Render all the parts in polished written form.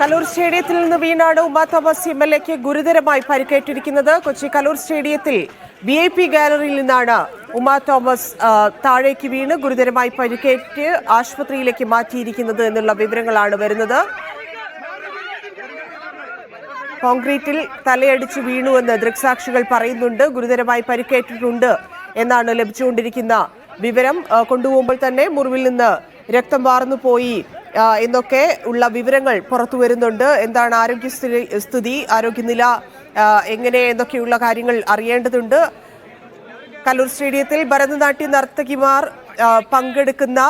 കലൂർ സ്റ്റേഡിയത്തിൽ നിന്ന് വീണാണ് ഉമാ തോമസ് എംഎൽഎക്ക് ഗുരുതരമായി പരിക്കേറ്റിരിക്കുന്നത്. കൊച്ചി കലൂർ സ്റ്റേഡിയത്തിൽ VIP ഗാലറിയിൽ നിന്നാണ് ഉമാ തോമസ് താഴേക്ക് വീണ് ഗുരുതരമായി പരിക്കേറ്റ് ആശുപത്രിയിലേക്ക് മാറ്റിയിരിക്കുന്നത് എന്നുള്ള വിവരങ്ങളാണ് വരുന്നത്. കോൺക്രീറ്റിൽ തലയടിച്ച് വീണുവെന്ന് ദൃക്സാക്ഷികൾ പറയുന്നുണ്ട്. ഗുരുതരമായി പരിക്കേറ്റിട്ടുണ്ട് എന്നാണ് ലഭിച്ചുകൊണ്ടിരിക്കുന്ന വിവരം. കൊണ്ടുപോകുമ്പോൾ തന്നെ മുറിവിൽ നിന്ന് രക്തം വാർന്നു പോയി എന്നൊക്കെ ഉള്ള വിവരങ്ങൾ പുറത്തു വരുന്നുണ്ട്. എന്താണ് ആരോഗ്യസ്ഥിതി, ആരോഗ്യനില എങ്ങനെ എന്നൊക്കെയുള്ള കാര്യങ്ങൾ അറിയേണ്ടതുണ്ട്. കലൂർ സ്റ്റേഡിയത്തിൽ ഭരതനാട്യ നർത്തകിമാർ പങ്കെടുക്കുന്ന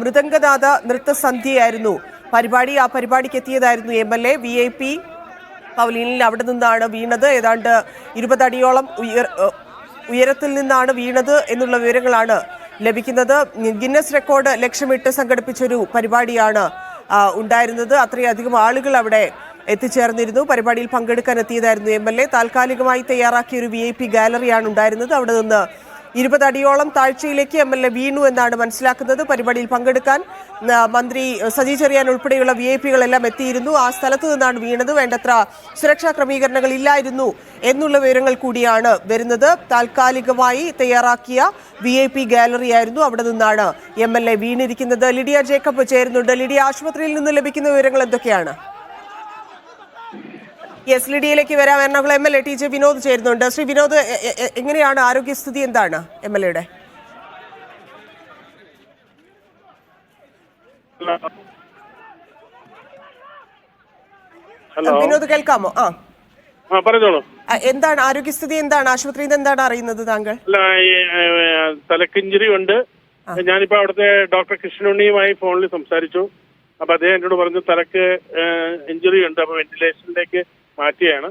മൃദംഗനാഥ നൃത്തസന്ധ്യയായിരുന്നു പരിപാടി. ആ പരിപാടിക്ക് എത്തിയതായിരുന്നു MLA. VIP പവലിയനിൽ അവിടെ നിന്നാണ് വീണത്. ഏതാണ്ട് 20 അടിയോളം ഉയരത്തിൽ നിന്നാണ് വീണത് എന്നുള്ള വിവരങ്ങളാണ് ലഭിക്കുന്നത്. ഗിന്നസ് റെക്കോർഡ് ലക്ഷ്യമിട്ട് സംഘടിപ്പിച്ചൊരു പരിപാടിയാണ് ഉണ്ടായിരുന്നത്. അത്രയധികം ആളുകൾ അവിടെ എത്തിച്ചേർന്നിരുന്നു. പരിപാടിയിൽ പങ്കെടുക്കാൻ എത്തിയതായിരുന്നു MLA. താൽക്കാലികമായി തയ്യാറാക്കിയ ഒരു VIP ഗാലറിയാണ് ഉണ്ടായിരുന്നത്. അവിടെ നിന്ന് 20 അടിയോളം താഴ്ചയിലേക്ക് MLA വീണു എന്നാണ് മനസ്സിലാക്കുന്നത്. പരിപാടിയിൽ പങ്കെടുക്കാൻ മന്ത്രി സജി ചെറിയാൻ ഉൾപ്പെടെയുള്ള VIPകളെല്ലാം എത്തിയിരുന്നു. ആ സ്ഥലത്ത് നിന്നാണ് വീണത്. വേണ്ടത്ര സുരക്ഷാ ക്രമീകരണങ്ങൾ ഇല്ലായിരുന്നു എന്നുള്ള വിവരങ്ങൾ കൂടിയാണ് വരുന്നത്. താൽക്കാലികമായി തയ്യാറാക്കിയ VIP ഗാലറി ആയിരുന്നു. അവിടെ നിന്നാണ് MLA വീണിരിക്കുന്നത്. ലിഡിയ ജേക്കബ് ചേരുന്നുണ്ട്. ലിഡിയ, ആശുപത്രിയിൽ നിന്ന് ലഭിക്കുന്ന വിവരങ്ങൾ എന്തൊക്കെയാണ്? യെസ്, ലിഡിയയിലേക്ക് വരാം. എറണാകുളം MLA TJ വിനോദ് ചേരുന്നുണ്ട്. ശ്രീ വിനോദ്, എങ്ങനെയാണ് ആരോഗ്യസ്ഥിതി, എന്താണ് MLAയുടെ? വിനോദ് കേൾക്കാമോ? പറഞ്ഞോളൂ. എന്താണ് ആരോഗ്യസ്ഥിതി, എന്താണ് ആശുപത്രിയിൽ നിന്ന് എന്താണ് അറിയുന്നത് താങ്കൾ? തലക്ക് ഇഞ്ചുറി ഉണ്ട്. ഞാനിപ്പോ അവിടുത്തെ ഡോക്ടർ കൃഷ്ണുണ്ണിയുമായി ഫോണിൽ സംസാരിച്ചു. അപ്പൊ അദ്ദേഹം എന്നോട് പറഞ്ഞു തലക്ക് ഇഞ്ചുറി ഉണ്ട്, അപ്പൊ വെന്റിലേഷനിലേക്ക് മാറ്റിയാണ്.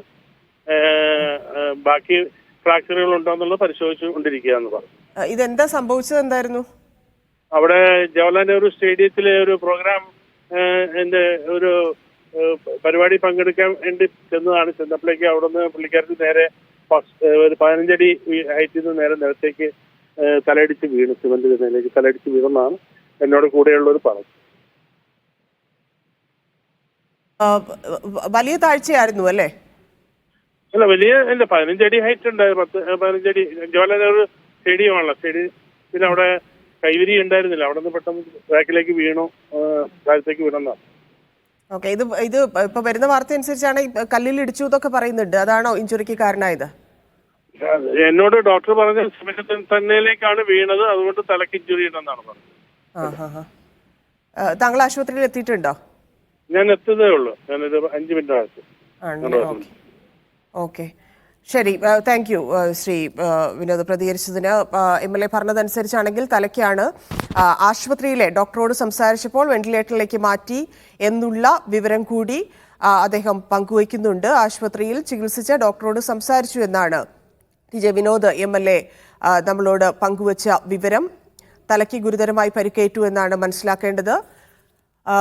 ബാക്കി ഫ്രാക്ചറുകൾ ഉണ്ടോ എന്നുള്ളത് പരിശോധിച്ചു കൊണ്ടിരിക്കുക എന്ന് പറഞ്ഞു. ഇതെന്താ സംഭവിച്ചത്, എന്തായിരുന്നു? അവിടെ ജവഹർലാൽ നെഹ്റു സ്റ്റേഡിയത്തിലെ ഒരു പ്രോഗ്രാം ഒരു പരിപാടി പങ്കെടുക്കാൻ വേണ്ടി ചെന്നതാണ്. ചെന്നപ്പോഴേക്ക് അവിടെ നിന്ന് പുള്ളിക്കാരന് നേരെ ഒരു 15 അടി ഹൈറ്റിൽ നിന്ന് നേരെ നിലത്തേക്ക് തലയടിച്ച് വീണു. സിമന്റ് നിലയിലേക്ക് തലയടിച്ച് വീണെന്നാണ് എന്നോട് കൂടെയുള്ളവർ പറഞ്ഞു. വലിയ താഴ്ചയായിരുന്നു അല്ലേ? അല്ല, വലിയ അല്ല, 15 അടി ഹൈറ്റ് ഉണ്ടായിരുന്നു. 15 അടി. ജവഹർലാൽ നെഹ്റു സ്റ്റേഡിയമാണല്ലോ. സ്റ്റേഡിയത്തിൽ അവിടെ കൈവരി ഉണ്ടായിരുന്നില്ല. അവിടെ നിന്ന് പെട്ടെന്ന് ബാക്കിലേക്ക് വീണു, താഴത്തേക്ക് വീണെന്നാണ്. ഓക്കെ, ഇത് ഇപ്പൊ വരുന്ന വാർത്ത അനുസരിച്ചാണ് കല്ലിൽ ഇടിച്ചു എന്നൊക്കെ പറയുന്നുണ്ട്. അതാണോ ഇഞ്ചുറിക്ക് കാരണമായത്? എന്നോട് ഡോക്ടർ പറഞ്ഞ തന്നയിലേക്കാണ് വീണത്, അതുകൊണ്ട് തലക്ക് ഇഞ്ചുറി ഉണ്ടെന്നാണ് പറഞ്ഞത്. താങ്കൾ ആശുപത്രിയിൽ എത്തിയിട്ടുണ്ടോ? ഞാൻ എത്തുന്നതേ ഉള്ളൂ. ഞാനൊരു 5 മിനിറ്റ് ഓക്കെ, ശരി. താങ്ക് യു ശ്രീ വിനോദ് പ്രതികരിച്ചതിന്. MLA പറഞ്ഞതനുസരിച്ചാണെങ്കിൽ തലയ്ക്കാണ്. ആശുപത്രിയിലെ ഡോക്ടറോട് സംസാരിച്ചപ്പോൾ വെന്റിലേറ്ററിലേക്ക് മാറ്റി എന്നുള്ള വിവരം കൂടി അദ്ദേഹം പങ്കുവയ്ക്കുന്നുണ്ട്. ആശുപത്രിയിൽ ചികിത്സിച്ച ഡോക്ടറോട് സംസാരിച്ചു എന്നാണ് TJ വിനോദ് MLA നമ്മളോട് പങ്കുവച്ച വിവരം. തലയ്ക്ക് ഗുരുതരമായി പരിക്കേറ്റു എന്നാണ് മനസ്സിലാക്കേണ്ടത്.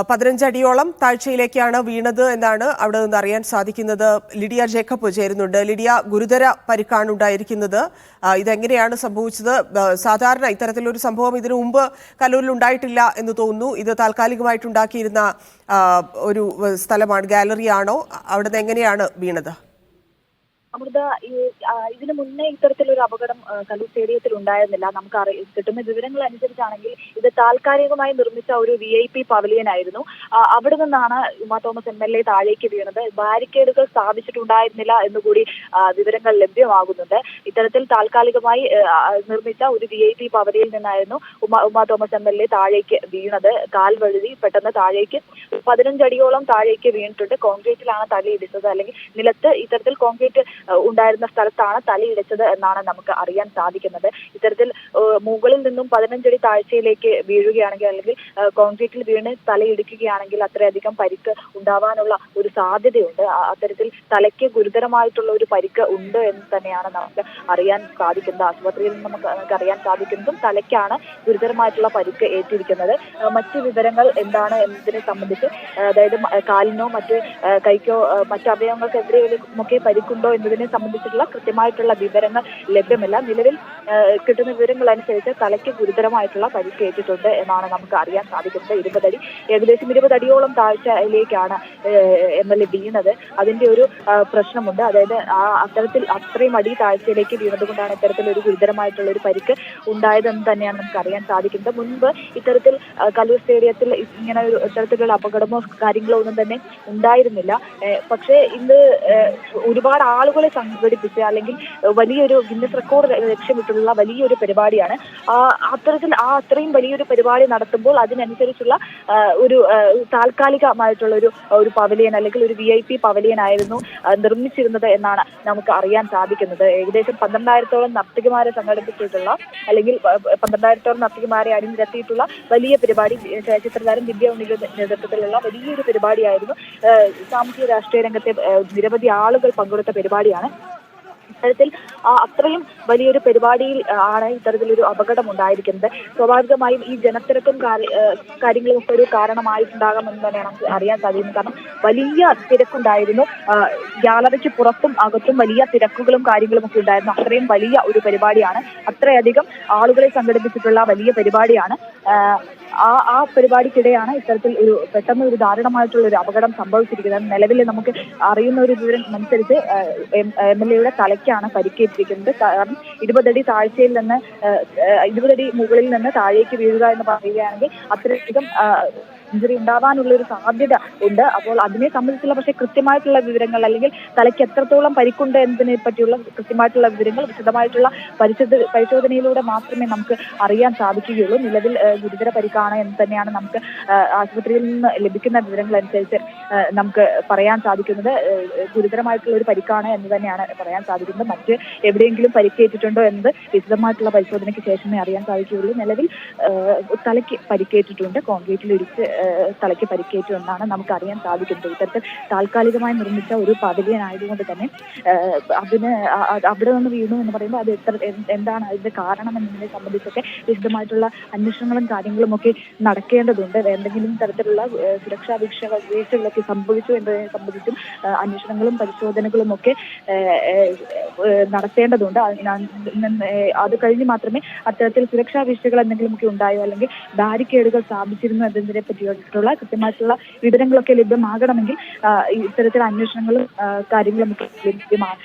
15 അടിയോളം താഴ്ചയിലേക്കാണ് വീണത് എന്നാണ് അവിടെ നിന്ന് അറിയാൻ സാധിക്കുന്നത്. ലിഡിയ ജേക്കബ് ചേരുന്നുണ്ട്. ലിഡിയ, ഗുരുതര പരിക്കാണ് ഉണ്ടായിരിക്കുന്നത്. ഇതെങ്ങനെയാണ് സംഭവിച്ചത്? സാധാരണ ഇത്തരത്തിലൊരു സംഭവം ഇതിനു മുമ്പ് കലൂരിൽ ഉണ്ടായിട്ടില്ല എന്ന് തോന്നുന്നു. ഇത് താൽക്കാലികമായിട്ടുണ്ടാക്കിയിരുന്ന ഒരു സ്ഥലമാണ്, ഗാലറിയാണോ? അവിടെ നിന്ന് എങ്ങനെയാണ് വീണത്? അമൃത, ഇതിനു മുന്നേ ഇത്തരത്തിലൊരു അപകടം കലൂർ സ്റ്റേഡിയത്തിൽ ഉണ്ടായിരുന്നില്ല. നമുക്ക് കിട്ടുന്ന വിവരങ്ങൾ അനുസരിച്ചാണെങ്കിൽ ഇത് താൽക്കാലികമായി നിർമ്മിച്ച ഒരു VIP പവലിയൻ ആയിരുന്നു. അവിടെ നിന്നാണ് ഉമാ തോമസ് MLA താഴേക്ക് വീണത്. ബാരിക്കേഡുകൾ സ്ഥാപിച്ചിട്ടുണ്ടായിരുന്നില്ല എന്നുകൂടി വിവരങ്ങൾ ലഭ്യമാകുന്നുണ്ട്. ഇത്തരത്തിൽ താൽക്കാലികമായി നിർമ്മിച്ച ഒരു VIP പവലിയനിൽ നിന്നായിരുന്നു ഉമാ തോമസ് MLA താഴേക്ക് വീണത്. കാൽ വഴുതി പെട്ടെന്ന് താഴേക്ക് 15 അടിയോളം താഴേക്ക് വീണിട്ടുണ്ട്. കോൺക്രീറ്റിലാണ് തലയിടിച്ചത്, അല്ലെങ്കിൽ നിലത്ത് ഇത്തരത്തിൽ കോൺക്രീറ്റ് ഉണ്ടായിരുന്ന സ്ഥലത്താണ് തലയിടിച്ചത് എന്നാണ് നമുക്ക് അറിയാൻ സാധിക്കുന്നത്. ഇത്തരത്തിൽ മുകളിൽ നിന്നും 15 അടി താഴ്ചയിലേക്ക് വീഴുകയാണെങ്കിൽ, അല്ലെങ്കിൽ കോൺക്രീറ്റിൽ വീണ് തലയിടിക്കുകയാണെങ്കിൽ അത്രയധികം പരിക്ക് ഉണ്ടാവാനുള്ള ഒരു സാധ്യതയുണ്ട്. അത്തരത്തിൽ തലയ്ക്ക് ഗുരുതരമായിട്ടുള്ള ഒരു പരിക്ക് ഉണ്ട് എന്ന് തന്നെയാണ് നമുക്ക് അറിയാൻ സാധിക്കുന്നത്. ആശുപത്രിയിൽ നിന്ന് നമുക്ക് അറിയാൻ സാധിക്കുന്നതും തലയ്ക്കാണ് ഗുരുതരമായിട്ടുള്ള പരിക്ക് ഏറ്റിരിക്കുന്നത്. മറ്റ് വിവരങ്ങൾ എന്താണ് എന്നതിനെ സംബന്ധിച്ച്, അതായത് കാലിനോ മറ്റ് കൈക്കോ മറ്റ് അവയവങ്ങൾക്ക് എതിരെയൊക്കെ പരിക്കുണ്ടോ എന്ന് എന്നതിനെ സംബന്ധിച്ചിട്ടുള്ള കൃത്യമായിട്ടുള്ള വിവരങ്ങൾ ലഭ്യമല്ല. നിലവിൽ കിട്ടുന്ന വിവരങ്ങൾ അനുസരിച്ച് തലയ്ക്ക് ഗുരുതരമായിട്ടുള്ള പരിക്കേറ്റിട്ടുണ്ട് എന്നാണ് നമുക്ക് അറിയാൻ സാധിക്കുന്നത്. 20 അടി, ഏകദേശം 20 അടിയോളം താഴ്ചയിലേക്കാണ് MLA വീണത്. അതിന്റെ ഒരു പ്രശ്നമുണ്ട്. അതായത് അത്രയും അടി താഴ്ചയിലേക്ക് വീണതുകൊണ്ടാണ് ഇത്തരത്തിലൊരു ഗുരുതരമായിട്ടുള്ള ഒരു പരിക്ക് ഉണ്ടായതെന്ന് തന്നെയാണ് നമുക്ക് അറിയാൻ സാധിക്കുന്നത്. മുൻപ് ഇത്തരത്തിൽ കലൂർ സ്റ്റേഡിയത്തിൽ ഇങ്ങനെ ഒരു ഇത്തരത്തിലുള്ള അപകടമോ കാര്യങ്ങളോ ഒന്നും തന്നെ ഉണ്ടായിരുന്നില്ല. പക്ഷേ ഇന്ന് ഒരുപാട് ആളുകളെ സംഘടിപ്പിച്ച് അല്ലെങ്കിൽ വലിയൊരു ഗിന്നസ് റെക്കോർഡ് ലക്ഷ്യമിട്ടുള്ള വലിയൊരു പരിപാടിയാണ്. അത്രയും വലിയൊരു പരിപാടി നടത്തുമ്പോൾ അതിനനുസരിച്ചുള്ള ഒരു താൽക്കാലികമായിട്ടുള്ള ഒരു പവലിയൻ അല്ലെങ്കിൽ ഒരു VIP പവലിയൻ ആയിരുന്നു നിർമ്മിച്ചിരുന്നത് എന്നാണ് നമുക്ക് അറിയാൻ സാധിക്കുന്നത്. ഏകദേശം 12,000-ഓളം നർത്തകിമാരെ സംഘടിപ്പിച്ചിട്ടുള്ള അല്ലെങ്കിൽ 12,000-ഓളം നർത്തകിമാരെ അണിനിരത്തിയിട്ടുള്ള വലിയ പരിപാടി ചിത്രതാരം ദിവ്യ ഉണ്ണിയുടെ നേതൃത്വത്തിലുള്ള വലിയൊരു പരിപാടിയായിരുന്നു. സാമൂഹിക രാഷ്ട്രീയ രംഗത്തെ നിരവധി ആളുകൾ പങ്കെടുത്ത പരിപാടിയാണ്. ഇത്തരത്തിൽ അത്രയും വലിയൊരു പരിപാടിയിൽ ആണ് ഇത്തരത്തിലൊരു അപകടം ഉണ്ടായിരിക്കുന്നത്. സ്വാഭാവികമായും ഈ ജനത്തിരക്കും കാര്യങ്ങളും ഒക്കെ ഒരു കാരണമായിട്ടുണ്ടാകാമെന്ന് തന്നെയാണ് നമുക്ക് അറിയാൻ സാധിക്കുന്നത്. കാരണം വലിയ തിരക്കുണ്ടായിരുന്നു. ഗ്യാലറിക്ക് പുറത്തും അകത്തും വലിയ തിരക്കുകളും കാര്യങ്ങളും ഒക്കെ ഉണ്ടായിരുന്നു. അത്രയും വലിയ ഒരു പരിപാടിയാണ്. അത്രയധികം ആളുകളെ സംഘടിപ്പിച്ചിട്ടുള്ള വലിയ പരിപാടിയാണ്. ആ പരിപാടിക്കിടെയാണ് ഇത്തരത്തിൽ പെട്ടെന്ന് ഒരു ദാരുണമായിട്ടുള്ള ഒരു അപകടം സംഭവിച്ചിരിക്കുന്നത്. നിലവിൽ നമുക്ക് അറിയുന്ന ഒരു വിവരം അനുസരിച്ച് MLAയുടെ തലയ്ക്കാണ് പരിക്കേറ്റിരിക്കുന്നത്. കാരണം 20 അടി താഴ്ചയിൽ നിന്ന് 20 അടി മുകളിൽ നിന്ന് താഴേക്ക് വീഴുക എന്ന് പറയുകയാണെങ്കിൽ അത്രയധികം ഇഞ്ചുറി ഉണ്ടാവാനുള്ള ഒരു സാധ്യത ഉണ്ട്. അപ്പോൾ അതിനെ സംബന്ധിച്ചുള്ള പക്ഷേ കൃത്യമായിട്ടുള്ള വിവരങ്ങൾ അല്ലെങ്കിൽ തലയ്ക്ക് എത്രത്തോളം പരിക്കുണ്ട് എന്നതിനെ പറ്റിയുള്ള കൃത്യമായിട്ടുള്ള വിവരങ്ങൾ വിശദമായിട്ടുള്ള പരിശോധനയിലൂടെ മാത്രമേ നമുക്ക് അറിയാൻ സാധിക്കുകയുള്ളൂ. നിലവിൽ ഗുരുതര പരിക്കാണ് എന്ന് തന്നെയാണ് നമുക്ക് ആശുപത്രിയിൽ നിന്ന് ലഭിക്കുന്ന വിവരങ്ങൾ അനുസരിച്ച് നമുക്ക് പറയാൻ സാധിക്കുന്നത്. ഗുരുതരമായിട്ടുള്ള ഒരു പരിക്കാണ് എന്ന് തന്നെയാണ് പറയാൻ സാധിക്കുന്നത്. മറ്റ് എവിടെയെങ്കിലും പരിക്കേറ്റിട്ടുണ്ടോ എന്നത് വിശദമായിട്ടുള്ള പരിശോധനയ്ക്ക് ശേഷമേ അറിയാൻ സാധിക്കുകയുള്ളൂ. നിലവിൽ തലയ്ക്ക് പരിക്കേറ്റിട്ടുണ്ട്. കോൺക്രീറ്റിൽ ഇടിച്ച് തലയ്ക്ക് പരിക്കേറ്റു എന്നാണ് നമുക്ക് അറിയാൻ സാധിക്കുന്നത്. ഇത്തരത്തിൽ താൽക്കാലികമായി നിർമ്മിച്ച ഒരു പവലിയൻ ആയതുകൊണ്ട് തന്നെ അവിടെ നിന്ന് വീണു എന്ന് പറയുമ്പോൾ അത് എന്താണ് അതിന്റെ കാരണം എന്നതിനെ സംബന്ധിച്ചൊക്കെ വിശദമായിട്ടുള്ള അന്വേഷണങ്ങളും കാര്യങ്ങളും ഒക്കെ നടക്കേണ്ടതുണ്ട്. എന്തെങ്കിലും തരത്തിലുള്ള സുരക്ഷാ വീഴ്ചകളൊക്കെ സംഭവിച്ചു എന്നതിനെ സംബന്ധിച്ചും അന്വേഷണങ്ങളും പരിശോധനകളും ഒക്കെ നടത്തേണ്ടതുണ്ട്. അത് കഴിഞ്ഞ് മാത്രമേ അത്തരത്തിൽ സുരക്ഷാ വീഴ്ചകൾ എന്തെങ്കിലുമൊക്കെ ഉണ്ടായോ അല്ലെങ്കിൽ ബാരിക്കേഡുകൾ സ്ഥാപിച്ചിരുന്നു എന്നതിനെ പറ്റിയിട്ടുള്ള കൃത്യമായിട്ടുള്ള വിവരങ്ങളൊക്കെ ലഭ്യമാകണമെങ്കിൽ ഇത്തരത്തിൽ അന്വേഷണങ്ങളും കാര്യങ്ങളും ഒക്കെ ലഭ്യമാണ്.